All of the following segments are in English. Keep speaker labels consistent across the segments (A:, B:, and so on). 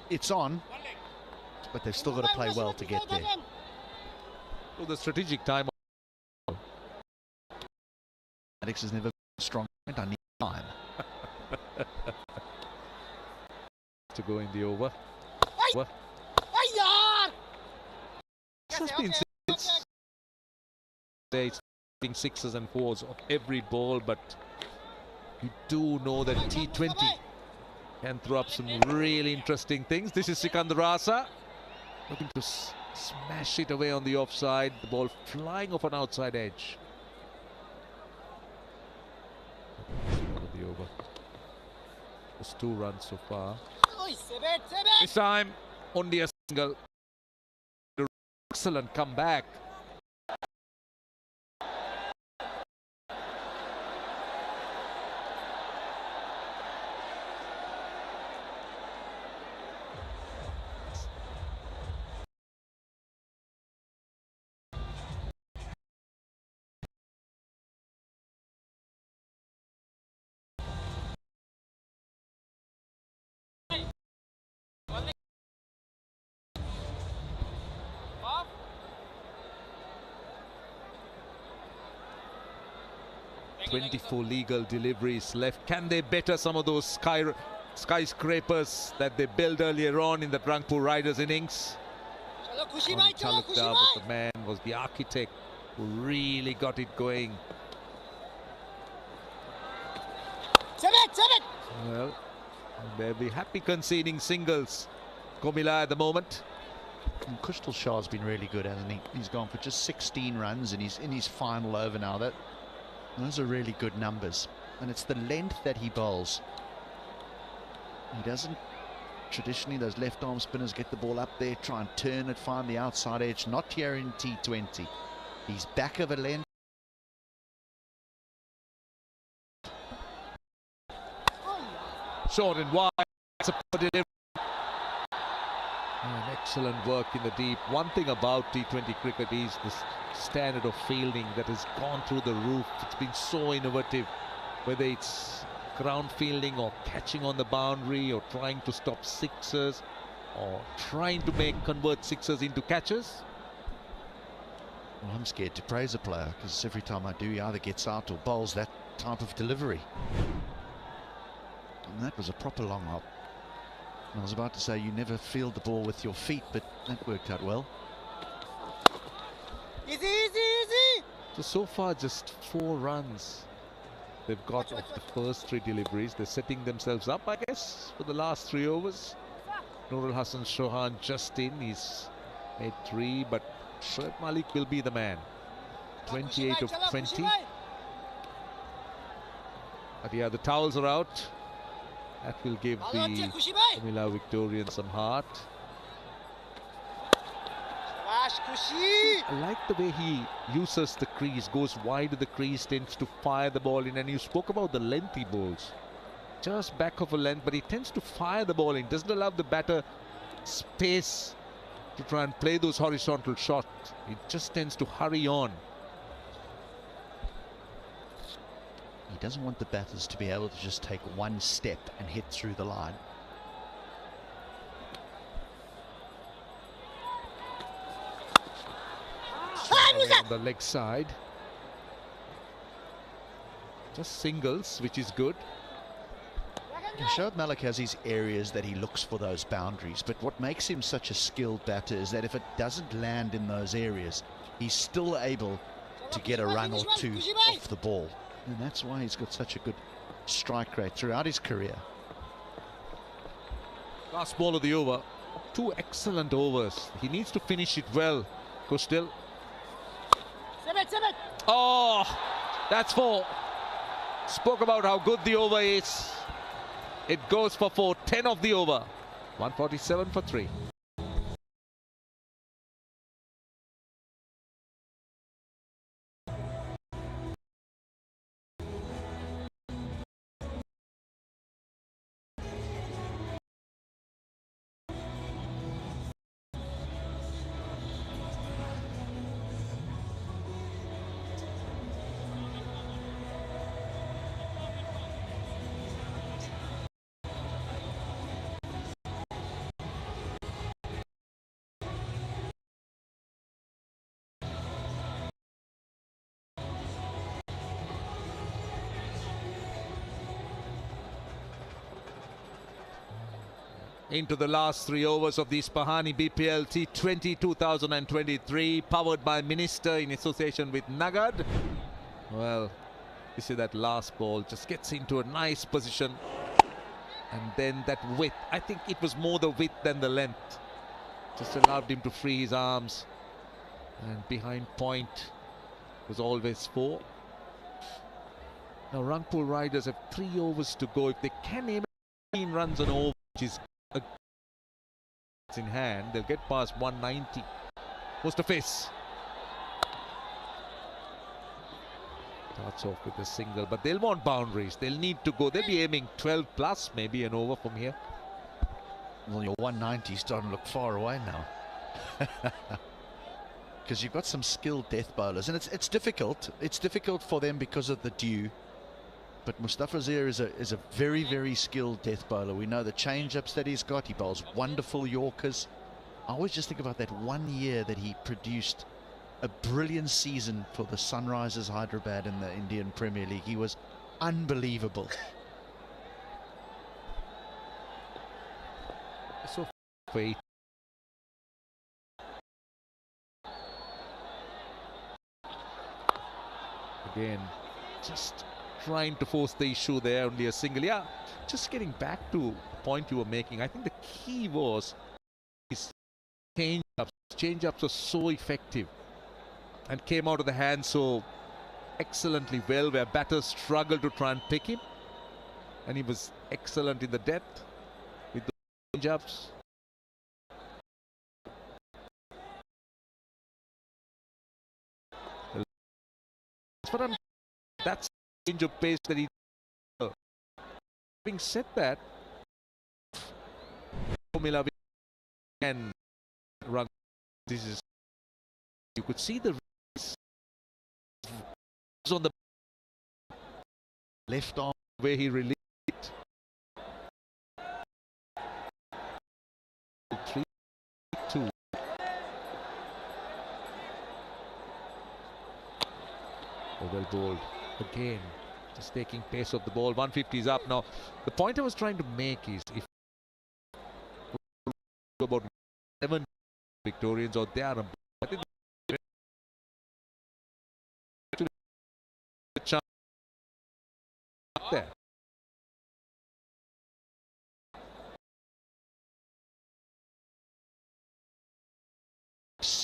A: It's on, but they've still got to play well to get there.
B: So the strategic time.
A: Alex has never been strong. I need time.
B: To go in the over. This has been since days, sixes and fours on every ball, but you do know that T20 can throw up some really interesting things. This is Sikandar Rasa looking to smash it away on the offside. The ball flying off an outside edge. The over. Just 2 runs so far. This time only a single. Excellent comeback. "24 legal deliveries left. Can they better some of those skyscrapers that they built earlier on in that Ranpur Riders innings?" Chalukda was the man, was the architect who really got it going. Well, they'll be happy conceding singles, Comilla, at the moment.
A: And Kushal Shah's been really good, hasn't he? He's gone for just 16 runs and he's in his final over now. Those are really good numbers, and it's the length that he bowls. He doesn't traditionally, those left arm spinners get the ball up there, try and turn it, find the outside edge. Not here in T20. He's back of a length.
B: Short and wide. Delivery. Excellent work in the deep. One thing about T20 cricket is the standard of fielding that has gone through the roof. It's been so innovative, whether it's ground fielding or catching on the boundary or trying to stop sixers or trying to convert sixers into catches.
A: Well, I'm scared to praise a player because every time I do, he either gets out or bowls that type of delivery. And that was a proper long hop. I was about to say you never field the ball with your feet, but that worked out well.
C: Easy, easy, easy.
B: So far, just 4 runs they've got off the first 3 deliveries. They're setting themselves up, I guess, for the last 3 overs. Nurul Hassan Chauhan just in. He's made 3, but Shoaib Malik will be the man. 28 of 20. But yeah, the towels are out. That will give the Comilla Victorians some heart. I like the way he uses the crease, goes wide of the crease, tends to fire the ball in. And you spoke about the length he bowls. Just back of a length, but he tends to fire the ball in. Doesn't allow the batter space to try and play those horizontal shots. He just tends to hurry on.
A: He doesn't want the batters to be able to just take one step and hit through the line.
B: On the leg side. Just singles, which is good.
A: Shoaib Malik has his areas that he looks for those boundaries, but what makes him such a skilled batter is that if it doesn't land in those areas, he's still able to get a run or 2 off the ball. And that's why he's got such a good strike rate throughout his career.
B: Last ball of the over. 2 excellent overs. He needs to finish it well. Kushal. Oh, that's 4. Spoke about how good the over is. It goes for 4. 10 of the over. 147 for 3. into the last 3 overs of the Comilla Bpl T20 2023, powered by Minister in association with Nagad. Well, you see that last ball just gets into a nice position, and then that width, I think it was more the width than the length, just allowed him to free his arms, and behind point was always 4. Now Ranpur riders have 3 overs to go. If they can aim 15 runs an over, which is in hand, they'll get past 190. Post of face. Starts off with a single, but they'll want boundaries. They'll need to go. They'll be aiming 12 plus, maybe an over from here.
A: Well, your 190 is starting to look far away now. Because you've got some skilled death bowlers, and it's difficult. It's difficult for them because of the dew. But Mustafa Zir is a very, very skilled death bowler. We know the change-ups that he's got. He bowls wonderful Yorkers. I always just think about that 1 year that he produced a brilliant season for the Sunrisers Hyderabad in the Indian Premier League. He was unbelievable.
B: So wait. Again, just trying to force the issue there, only a single. Yeah, just getting back to the point you were making, I think the key was his change-ups. Change-ups were so effective and came out of the hand so excellently well, where batters struggled to try and pick him, and he was excellent in the depth with the change-ups. That's the change of pace that he did. Having said that, Comilla Bpl and run. This is, you could see the race on the
A: Left arm
B: where he released it. 3-2. Oh, well bowled again, just taking pace of the ball. 150 is up now. The point I was trying to make is, if about 7 Victorians out there, I think the chance up there.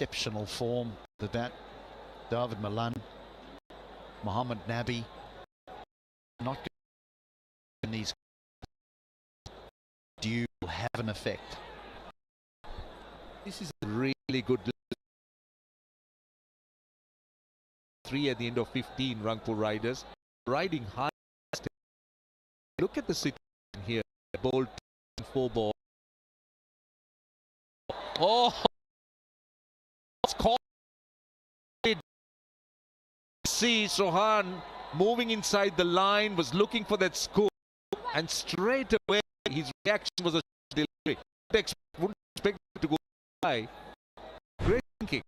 A: exceptional form. The bat, David Malan, Mohammad Nabi, not in these dew will have an effect.
B: This is a really good 3 at the end of 15. Ranpur riders riding high. Look at the situation here. Bowled 4 ball. Oh, it's caught. See Sohan moving inside the line, was looking for that scoop, and straight away his reaction was a delivery. Wouldn't expect it to go high. Great thinking.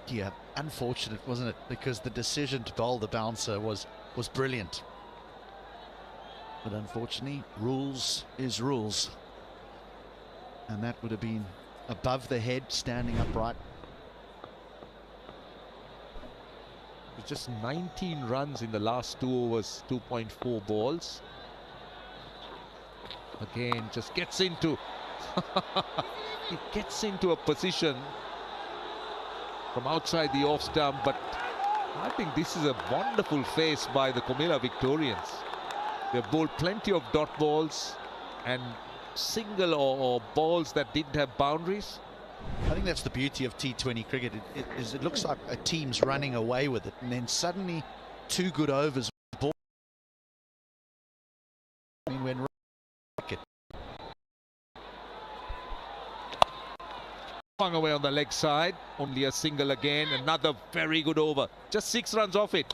A: Yeah, unfortunate, wasn't it? Because the decision to bowl the bouncer was brilliant. But unfortunately, rules is rules. And that would have been above the head, standing upright.
B: Just 19 runs in the last 2 overs, 2.4 balls. Again, just gets into he gets into a position from outside the off stump, but I think this is a wonderful face by the Comilla Victorians. They've bowled plenty of dot balls and single or balls that didn't have boundaries.
A: I think that's the beauty of T20 cricket. It looks like a team's running away with it, and then suddenly 2 good overs. Ball. I mean, when
B: Swung away on the leg side, only a single again. Another very good over. Just 6 runs off it.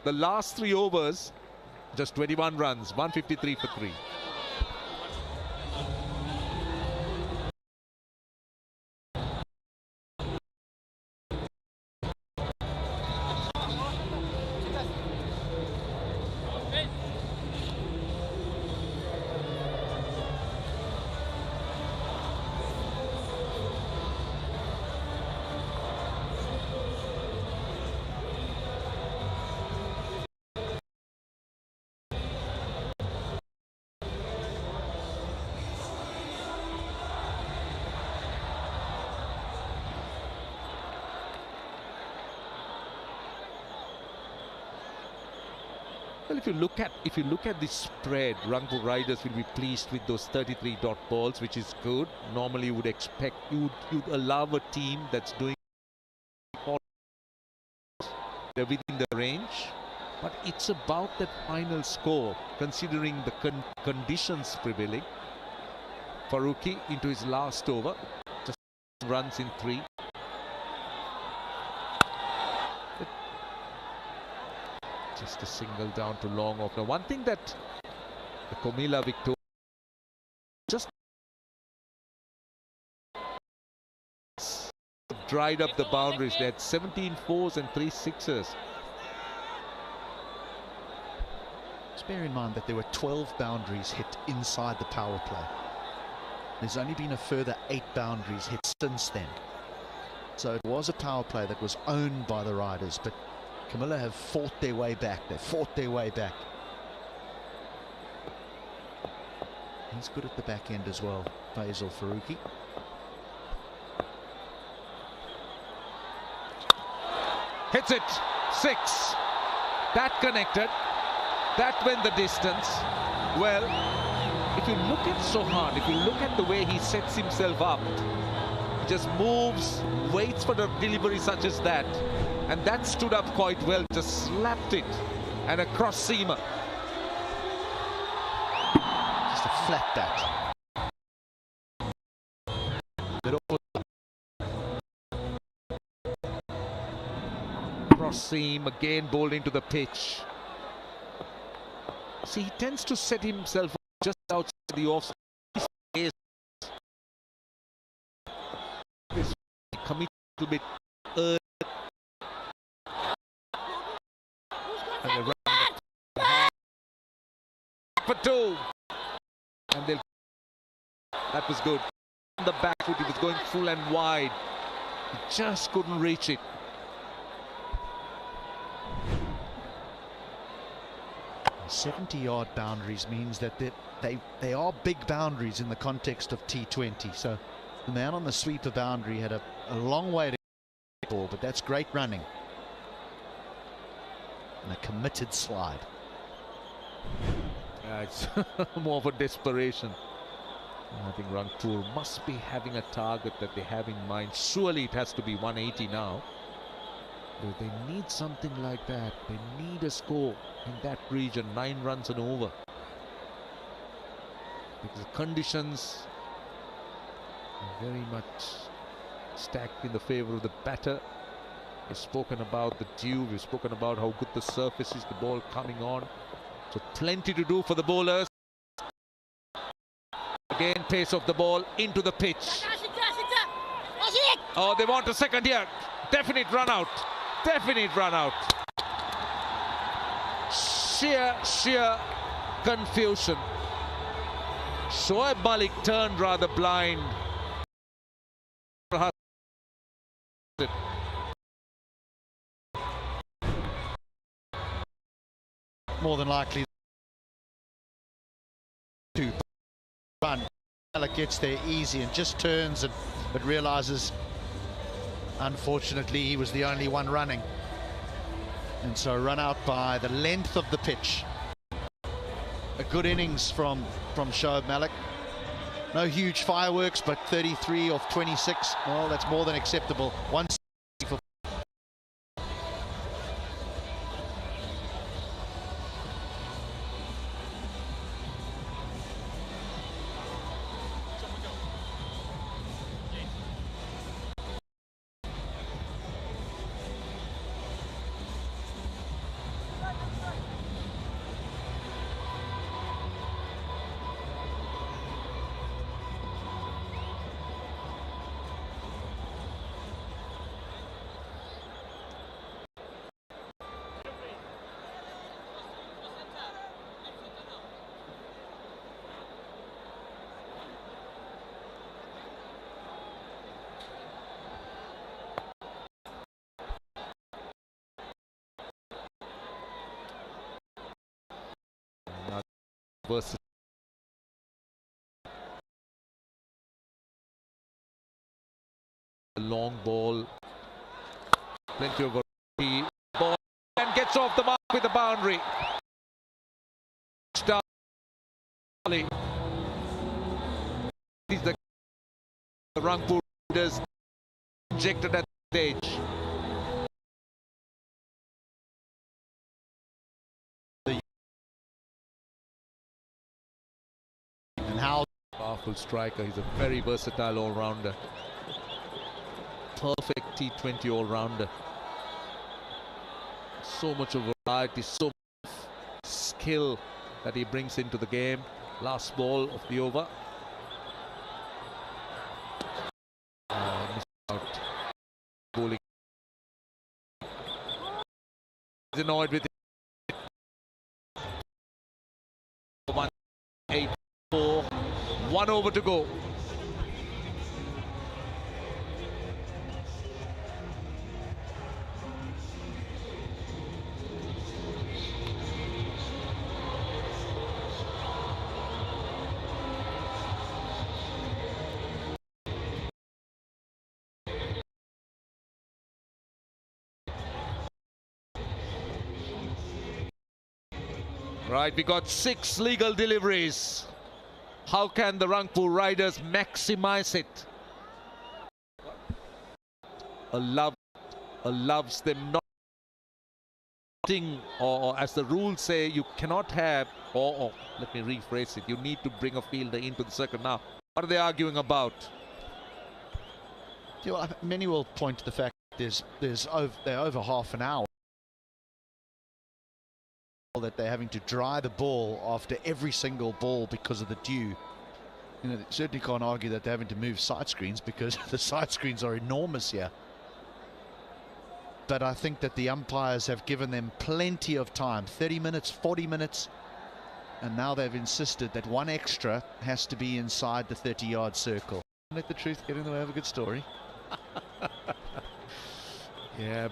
B: The last 3 overs, just 21 runs, 153 for 3. Well, if you look at the spread, Ranpur Riders will be pleased with those 33 dot balls, which is good. Normally, you would expect you'd allow a team that's doing they're within the range, but it's about that final score, considering the conditions prevailing. Farooqi into his last over, just runs in 3. Just a single down to long off. Now, one thing that the Comilla Bpl just dried up the boundaries. They had 17 fours and 3 sixes.
A: Just bear in mind that there were 12 boundaries hit inside the power play. There's only been a further 8 boundaries hit since then. So it was a power play that was owned by the Riders, but Comilla have fought their way back. They've fought their way back. He's good at the back end as well, Faisal Farooqi.
B: Hits it. 6. That connected. That went the distance. Well, if you look at Sohan, if you look at the way he sets himself up, he just moves, waits for the delivery such as that. And that stood up quite well, just slapped it. And a cross seamer.
A: Just a flat bat.
B: Cross seam, again bowled into the pitch. See, he tends to set himself up just outside the off space. This commit a little bit early. And they run for 2. And they'll. That was good. On the back foot, he was going full and wide. He just couldn't reach it.
A: 70-yard boundaries means that they are big boundaries in the context of T20. So the man on the sweeper boundary had a long way to ball, but that's great running. And a committed slide.
B: It's more of a desperation. I think Ranpur must be having a target that they have in mind. Surely it has to be 180 now. But they need something like that. They need a score in that region. 9 runs and over. Because the conditions are very much stacked in the favour of the batter. We've spoken about the dew. We've spoken about how good the surface is. The ball coming on. So plenty to do for the bowlers. Again, pace of the ball into the pitch. Oh, they want a second here. Definite run out. Definite run out. Sheer confusion. Shoaib Malik turned rather blind.
A: More than likely to run. Malik gets there easy and just turns but realizes, unfortunately, he was the only one running. And so run out by the length of the pitch. A good innings from Shoaib Malik. No huge fireworks, but 33 off 26. Well, that's more than acceptable. One for
B: versus a long ball, plenty of ball, and gets off the mark with the boundary. Is the Ranpur Raiders injected at the stage.
A: And how
B: Powerful striker. He's a very versatile all-rounder. Perfect T20 all-rounder. So much of variety, so much skill that he brings into the game. Last ball of the over. Missed out. Bowling. He's annoyed with it. 1-8-4. 1 over to go. Right, we got 6 legal deliveries. How can the Ranpur Riders maximize it? A love loves them not, or as the rules say, you cannot have, or let me rephrase it, you need to bring a fielder into the circle now. What are they arguing about?
A: You know, many will point to the fact that they're over half an hour that they're having to dry the ball after every single ball because of the dew. You know, they certainly can't argue that they're having to move side screens because the side screens are enormous here. But I think that the umpires have given them plenty of time, 30 minutes, 40 minutes, and now they've insisted that one extra has to be inside the 30-yard circle. Let the truth get in the way of a good story.
B: Yeah,